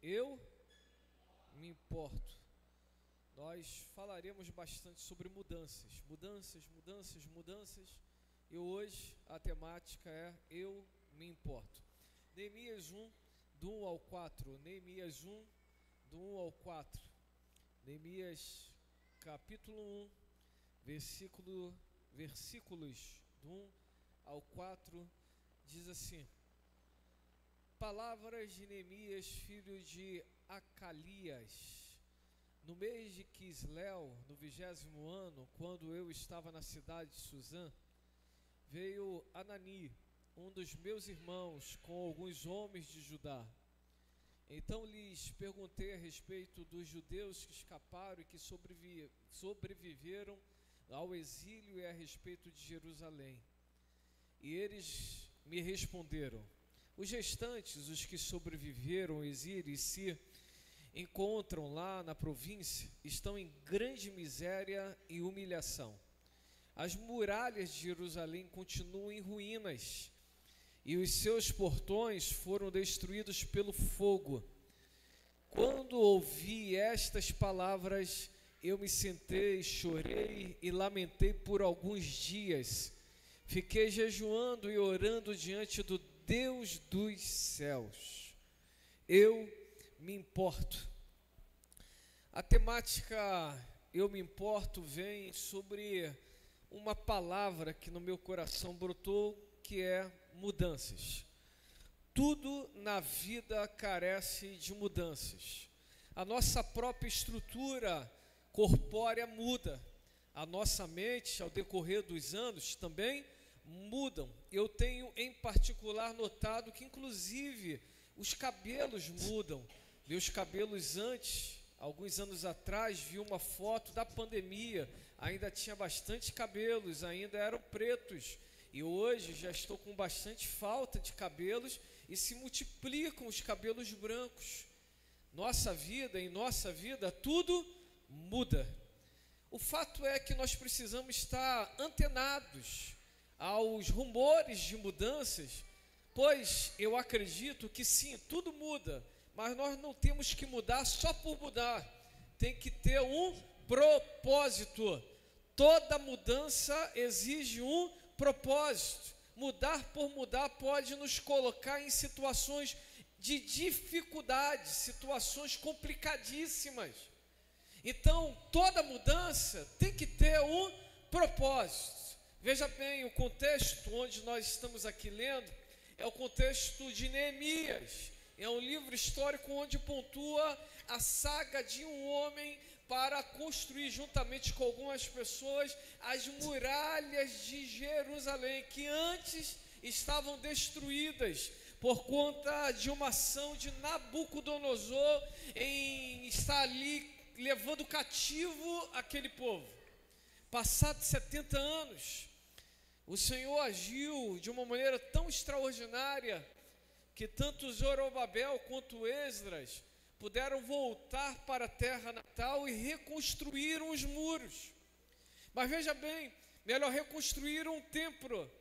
Eu me importo. Nós falaremos bastante sobre mudanças, e hoje a temática é Eu me importo. Neemias 1, do 1 ao 4, Neemias 1, do 1 ao 4, Neemias capítulo 1, versículos do 1 ao 4, diz assim: Palavras de Neemias, filho de Acalias. No mês de Quisleu, no 20º ano, quando eu estava na cidade de Suzã, veio Anani, um dos meus irmãos, com alguns homens de Judá. Então lhes perguntei a respeito dos judeus que escaparam e que sobreviveram ao exílio e a respeito de Jerusalém. E eles me responderam: os restantes, os que sobreviveram ao exílio e se encontram lá na província, estão em grande miséria e humilhação. As muralhas de Jerusalém continuam em ruínas e os seus portões foram destruídos pelo fogo. Quando ouvi estas palavras, eu me sentei, chorei e lamentei por alguns dias. Fiquei jejuando e orando diante do Deus dos céus. Eu me importo. A temática Eu me importo vem sobre uma palavra que no meu coração brotou, que é mudanças. Tudo na vida carece de mudanças. A nossa própria estrutura corpórea muda. A nossa mente, ao decorrer dos anos, também mudam. Eu tenho em particular notado que inclusive os cabelos mudam. Meus cabelos antes, alguns anos atrás, vi uma foto da pandemia, ainda tinha bastante cabelos, ainda eram pretos. E hoje já estou com bastante falta de cabelos e se multiplicam os cabelos brancos. Em nossa vida, tudo muda. O fato é que nós precisamos estar antenados aos rumores de mudanças, pois eu acredito que sim, tudo muda, mas nós não temos que mudar só por mudar, tem que ter um propósito. Toda mudança exige um propósito. Mudar por mudar pode nos colocar em situações de dificuldade, situações complicadíssimas. Então, toda mudança tem que ter um propósito. Veja bem, o contexto onde nós estamos aqui lendo é o contexto de Neemias. É um livro histórico onde pontua a saga de um homem para construir, juntamente com algumas pessoas, as muralhas de Jerusalém, que antes estavam destruídas por conta de uma ação de Nabucodonosor em estar ali levando cativo aquele povo. Passados 70 anos, o Senhor agiu de uma maneira tão extraordinária que tanto Zorobabel quanto Esdras puderam voltar para a terra natal e reconstruíram os muros. Mas veja bem, melhor reconstruíram um templo,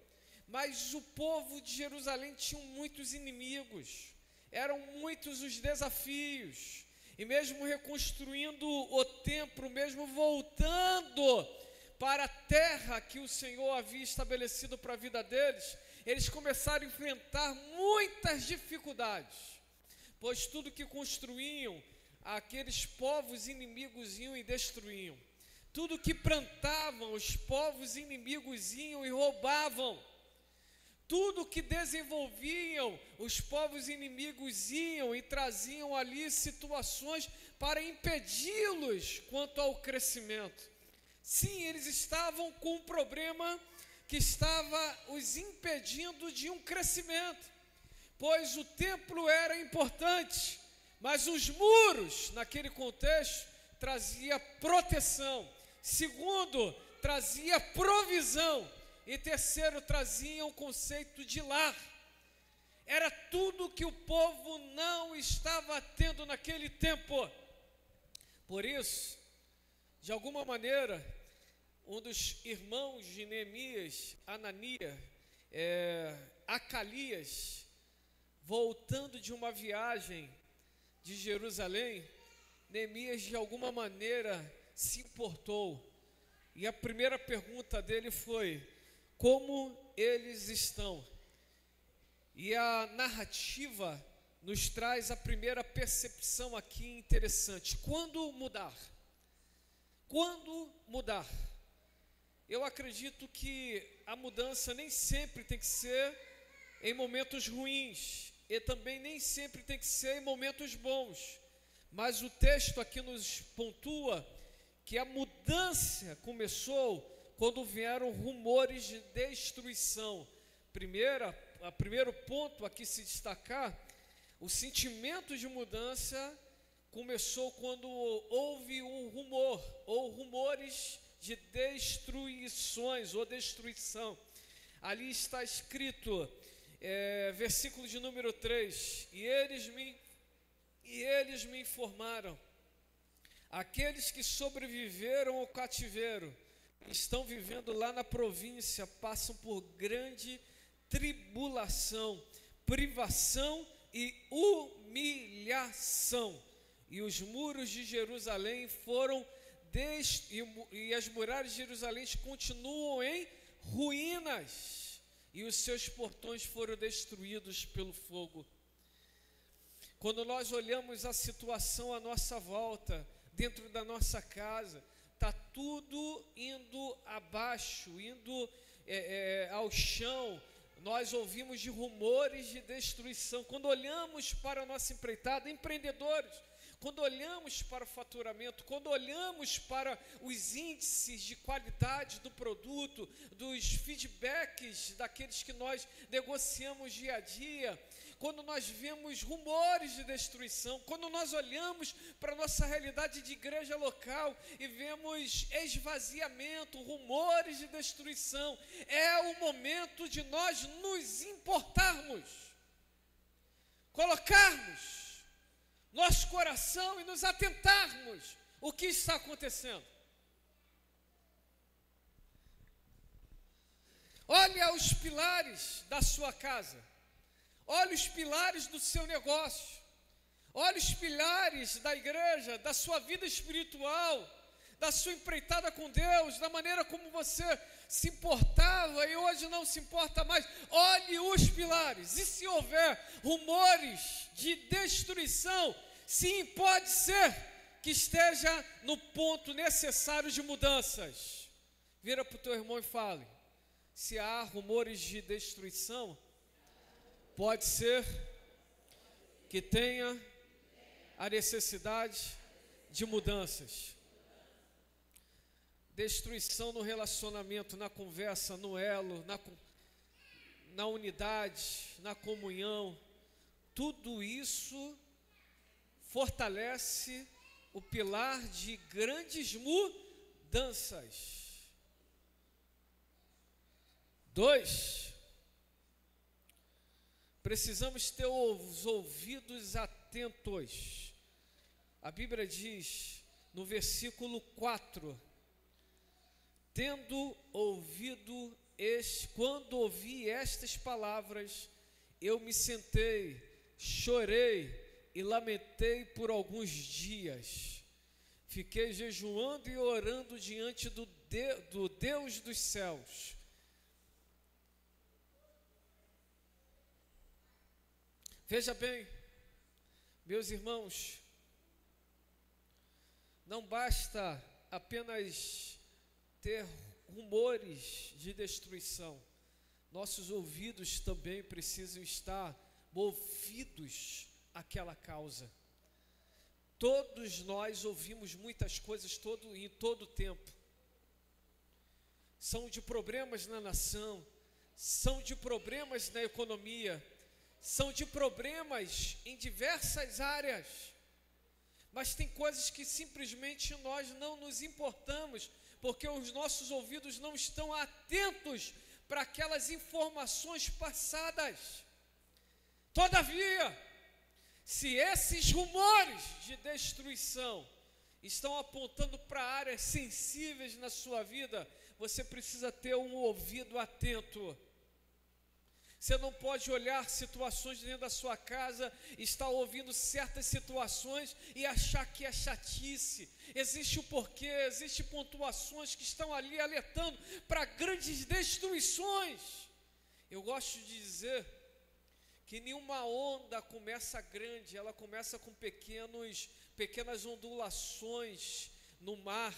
mas o povo de Jerusalém tinha muitos inimigos, eram muitos os desafios, e mesmo reconstruindo o templo, mesmo voltando para a terra que o Senhor havia estabelecido para a vida deles, eles começaram a enfrentar muitas dificuldades, pois tudo que construíam, aqueles povos inimigos iam e destruíam. Tudo que plantavam, os povos inimigos iam e roubavam. Tudo que desenvolviam, os povos inimigos iam e traziam ali situações para impedi-los quanto ao crescimento. Sim, eles estavam com um problema que estava os impedindo de um crescimento, pois o templo era importante, mas os muros, naquele contexto, trazia proteção. Segundo, trazia provisão. E terceiro, trazia um conceito de lar. Era tudo que o povo não estava tendo naquele tempo. Por isso, de alguma maneira, um dos irmãos de Neemias, Acalias, voltando de uma viagem de Jerusalém, Neemias de alguma maneira se importou. E a primeira pergunta dele foi: como eles estão? E a narrativa nos traz a primeira percepção aqui interessante. Quando mudar? Quando mudar? Eu acredito que a mudança nem sempre tem que ser em momentos ruins, e também nem sempre tem que ser em momentos bons. Mas o texto aqui nos pontua que a mudança começou quando vieram rumores de destruição. Primeiro ponto a que se destacar, o sentimento de mudança começou quando houve um rumor, ou rumores de destruições ou destruição. Ali está escrito, versículo de número 3, e eles me informaram, aqueles que sobreviveram ao cativeiro, estão vivendo lá na província, passam por grande tribulação, privação e humilhação, e os muros de Jerusalém foram e as muralhas de Jerusalém continuam em ruínas, e os seus portões foram destruídos pelo fogo. Quando nós olhamos a situação à nossa volta, dentro da nossa casa, está tudo indo abaixo, indo ao chão. Nós ouvimos de rumores de destruição. Quando olhamos para a nossa empreitada, empreendedores, quando olhamos para o faturamento, quando olhamos para os índices de qualidade do produto, dos feedbacks daqueles que nós negociamos dia a dia, quando nós vemos rumores de destruição, quando nós olhamos para a nossa realidade de igreja local e vemos esvaziamento, rumores de destruição, é o momento de nós nos importarmos, colocarmos nosso coração e nos atentarmos o que está acontecendo. Olha os pilares da sua casa, olha os pilares do seu negócio, olha os pilares da igreja, da sua vida espiritual, da sua empreitada com Deus, da maneira como você se importava e hoje não se importa mais. Olhe os pilares, e se houver rumores de destruição, sim, pode ser que esteja no ponto necessário de mudanças. Vira para o teu irmão e fale: se há rumores de destruição, pode ser que tenha a necessidade de mudanças. Destruição no relacionamento, na conversa, no elo, na unidade, na comunhão. Tudo isso fortalece o pilar de grandes mudanças. 2, precisamos ter os ouvidos atentos. A Bíblia diz no versículo 4: tendo ouvido quando ouvi estas palavras, eu me sentei, chorei e lamentei por alguns dias. Fiquei jejuando e orando diante do Deus dos céus. Veja bem, meus irmãos, não basta apenas ter rumores de destruição, nossos ouvidos também precisam estar movidos àquela causa. Todos nós ouvimos muitas coisas em todo tempo. São de problemas na nação, são de problemas na economia, são de problemas em diversas áreas. Mas tem coisas que simplesmente nós não nos importamos, porque os nossos ouvidos não estão atentos para aquelas informações passadas. Todavia, se esses rumores de destruição estão apontando para áreas sensíveis na sua vida, você precisa ter um ouvido atento. Você não pode olhar situações dentro da sua casa, estar ouvindo certas situações e achar que é chatice. Existe o porquê, existem pontuações que estão ali alertando para grandes destruições. Eu gosto de dizer que nenhuma onda começa grande, ela começa com pequenas ondulações no mar,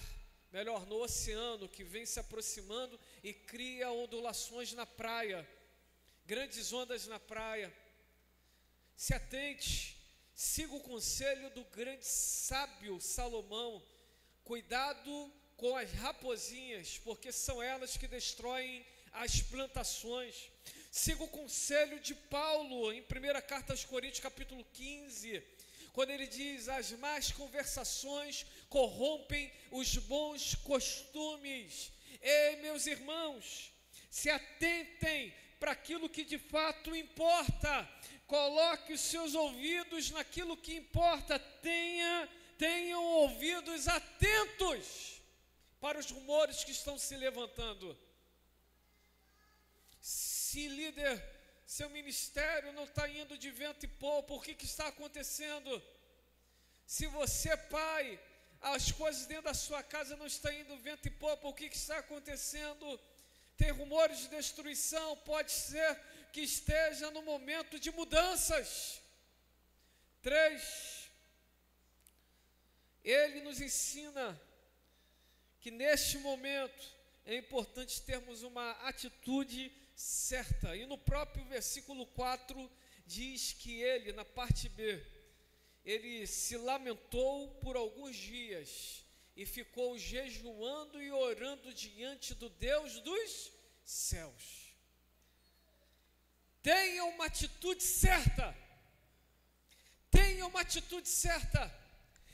melhor, no oceano, que vem se aproximando e cria ondulações na praia. Grandes ondas na praia. Se atente, siga o conselho do grande sábio Salomão. Cuidado com as raposinhas, porque são elas que destroem as plantações. Siga o conselho de Paulo em 1ª Carta aos Coríntios, capítulo 15, quando ele diz: as más conversações corrompem os bons costumes. Ei, meus irmãos, se atentem para aquilo que de fato importa. Coloque os seus ouvidos naquilo que importa. Tenham ouvidos atentos para os rumores que estão se levantando. Se líder, seu ministério não está indo de vento e popa, o que está acontecendo? Se você, pai, as coisas dentro da sua casa não estão indo vento e popa, o que está acontecendo? Tem rumores de destruição, pode ser que esteja no momento de mudanças. 3, ele nos ensina que neste momento é importante termos uma atitude certa. E no próprio versículo 4 diz que ele, na parte B, ele se lamentou por alguns dias e ficou jejuando e orando diante do Deus dos céus. Tenha uma atitude certa. Tenha uma atitude certa.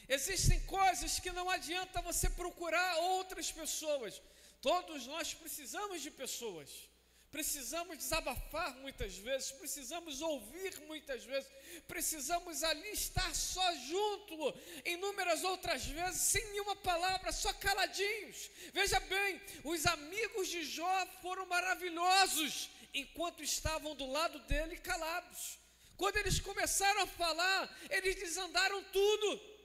Existem coisas que não adianta você procurar outras pessoas. Todos nós precisamos de pessoas. Precisamos desabafar muitas vezes, precisamos ouvir muitas vezes, precisamos ali estar só junto, inúmeras outras vezes, sem nenhuma palavra, só caladinhos. Veja bem, os amigos de Jó foram maravilhosos, enquanto estavam do lado dele calados. Quando eles começaram a falar, eles desandaram tudo.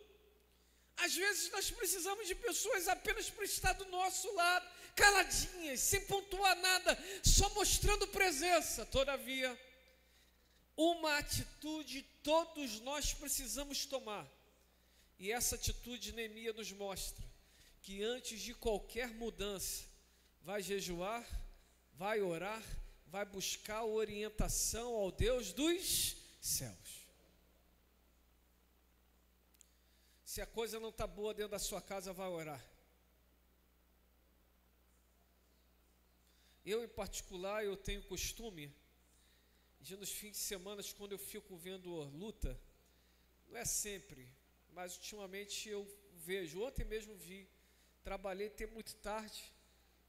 Às vezes nós precisamos de pessoas apenas para estar do nosso lado, caladinhas, sem pontuar nada, só mostrando presença. Todavia, uma atitude todos nós precisamos tomar. E essa atitude Neemias nos mostra que antes de qualquer mudança, vai jejuar, vai orar, vai buscar orientação ao Deus dos céus. Se a coisa não está boa dentro da sua casa, vai orar. Eu, em particular, eu tenho costume de nos fins de semana, quando eu fico vendo luta, não é sempre, mas ultimamente eu vejo. Ontem mesmo vi, trabalhei até muito tarde,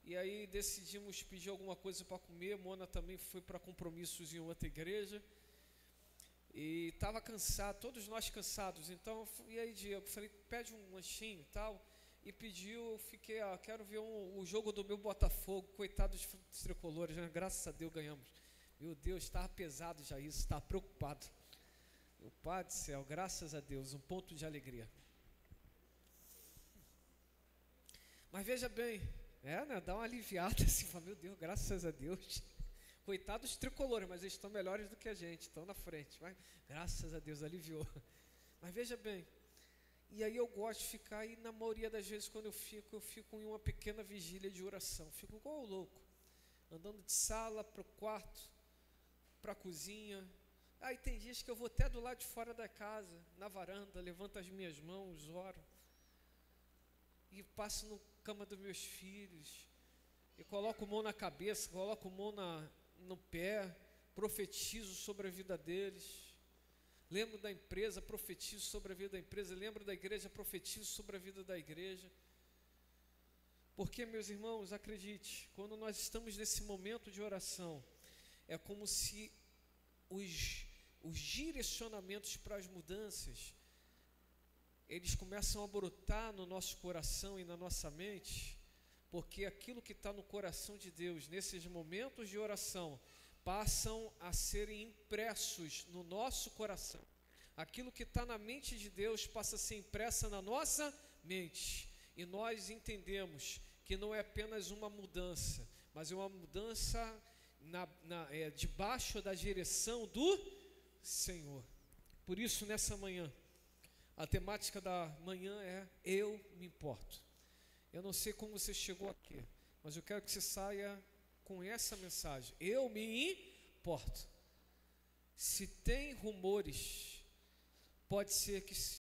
e aí decidimos pedir alguma coisa para comer. Mona também foi para compromissos em outra igreja, e estava cansado, todos nós cansados. Então, e aí Diego, falei, pede um lanchinho e tal, e pediu. Eu fiquei, quero ver o jogo do meu Botafogo, coitado dos tricolores, né? Graças a Deus ganhamos. Meu Deus, estava pesado já isso, estava preocupado. Meu Pai do céu, graças a Deus, um ponto de alegria. Mas veja bem, né, dá uma aliviada assim, fala, meu Deus, graças a Deus. Coitados dos tricolores, mas eles estão melhores do que a gente, estão na frente. Mas, graças a Deus, aliviou. Mas veja bem, e aí eu gosto de ficar, e na maioria das vezes quando eu fico em uma pequena vigília de oração. Fico igual o louco, andando de sala para o quarto, para a cozinha. Aí tem dias que eu vou até do lado de fora da casa, na varanda, levanto as minhas mãos, oro. E passo na cama dos meus filhos, e coloco mão na cabeça, coloco mão no pé, profetizo sobre a vida deles. Lembro da empresa, profetizo sobre a vida da empresa. Lembro da igreja, profetizo sobre a vida da igreja. Porque, meus irmãos, acredite, quando nós estamos nesse momento de oração, é como se os direcionamentos para as mudanças, eles começam a brotar no nosso coração e na nossa mente, porque aquilo que está no coração de Deus, nesses momentos de oração, passam a serem impressos no nosso coração. Aquilo que está na mente de Deus passa a ser impressa na nossa mente. E nós entendemos que não é apenas uma mudança, mas é uma mudança debaixo da direção do Senhor. Por isso, nessa manhã, a temática da manhã é Eu me importo. Eu não sei como você chegou aqui, mas eu quero que você saia com essa mensagem: eu me importo. Se tem rumores, pode ser que